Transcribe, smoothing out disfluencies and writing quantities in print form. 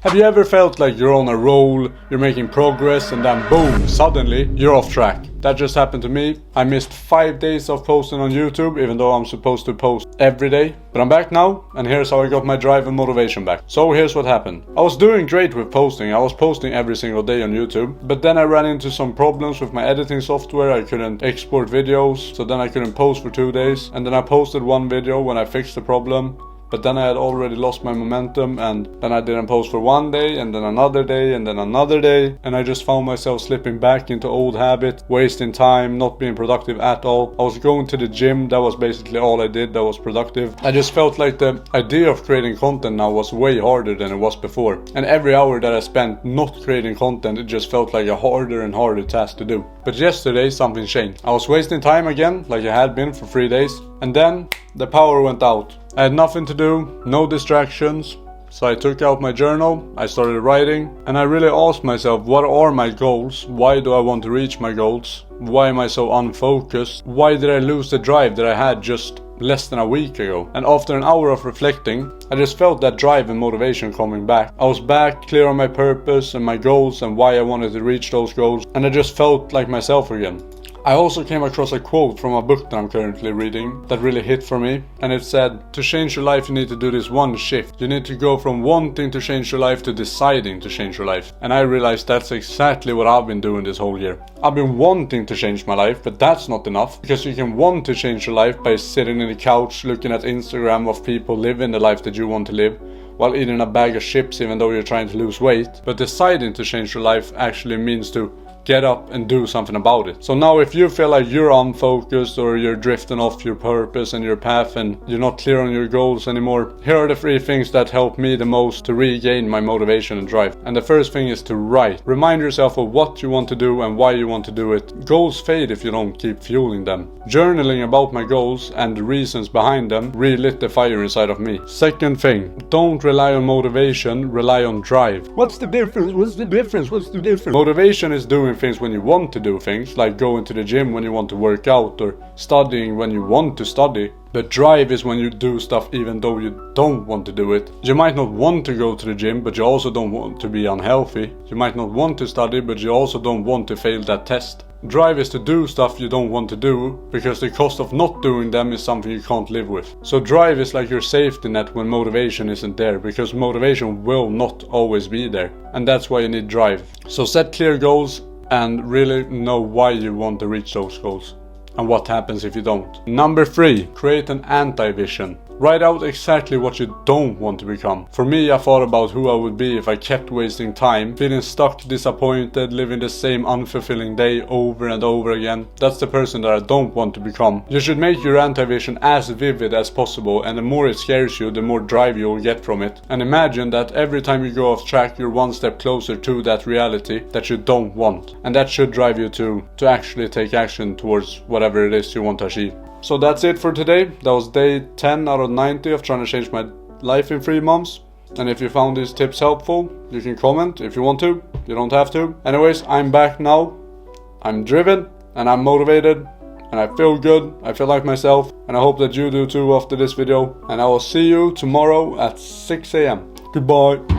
Have you ever felt like you're on a roll, you're making progress, and then boom, suddenly you're off track? That just happened to me. I missed 5 days of posting on YouTube, even though I'm supposed to post every day. But I'm back now, and here's how I got my drive and motivation back. So here's what happened. I was doing great with posting. I was posting every single day on YouTube. But then I ran into some problems with my editing software. I couldn't export videos, so then I couldn't post for 2 days. And then I posted one video when I fixed the problem. But then I had already lost my momentum, and then I didn't post for 1 day, and then another day, and then another day, and I just found myself slipping back into old habits, wasting time, not being productive at all. I was going to the gym, that was basically all I did that was productive. I just felt like the idea of creating content now was way harder than it was before. And every hour that I spent not creating content, it just felt like a harder and harder task to do. But yesterday something changed. I was wasting time again, like I had been for 3 days, and then the power went out. I had nothing to do, no distractions, so I took out my journal, I started writing, and I really asked myself, what are my goals? Why do I want to reach my goals? Why am I so unfocused? Why did I lose the drive that I had just less than a week ago? And after an hour of reflecting, I just felt that drive and motivation coming back. I was back, clear on my purpose and my goals and why I wanted to reach those goals, and I just felt like myself again. I also came across a quote from a book that I'm currently reading that really hit for me, and it said, to change your life you need to do this one shift. You need to go from wanting to change your life to deciding to change your life. And I realized that's exactly what I've been doing this whole year. I've been wanting to change my life, but that's not enough, because you can want to change your life by sitting in the couch looking at Instagram of people living the life that you want to live, while eating a bag of chips even though you're trying to lose weight. But deciding to change your life actually means to get up and do something about it. So now if you feel like you're unfocused or you're drifting off your purpose and your path and you're not clear on your goals anymore, here are the 3 things that help me the most to regain my motivation and drive. And the first thing is to write. Remind yourself of what you want to do and why you want to do it. Goals fade if you don't keep fueling them. Journaling about my goals and the reasons behind them relit the fire inside of me. Second thing, don't rely on motivation, rely on drive. What's the difference? What's the difference? What's the difference? Motivation is doing things when you want to do things, like going to the gym when you want to work out or studying when you want to study. But drive is when you do stuff even though you don't want to do it. You might not want to go to the gym, but you also don't want to be unhealthy. You might not want to study, but you also don't want to fail that test. Drive is to do stuff you don't want to do, because the cost of not doing them is something you can't live with. So drive is like your safety net when motivation isn't there, because motivation will not always be there. And that's why you need drive. So set clear goals and really know why you want to reach those goals and what happens if you don't. Number 3, create an anti-vision. Write out exactly what you don't want to become. For me, I thought about who I would be if I kept wasting time, feeling stuck, disappointed, living the same unfulfilling day over and over again. That's the person that I don't want to become. You should make your anti-vision as vivid as possible, and the more it scares you, the more drive you will get from it. And imagine that every time you go off track, you're one step closer to that reality that you don't want. And that should drive you to actually take action towards whatever it is you want to achieve. So that's it for today. That was day 10 out of 90 of trying to change my life in 3 months. And if you found these tips helpful, you can comment if you want to. You don't have to. Anyways, I'm back now. I'm driven and I'm motivated and I feel good. I feel like myself, and I hope that you do too after this video. And I will see you tomorrow at 6 AM. Goodbye.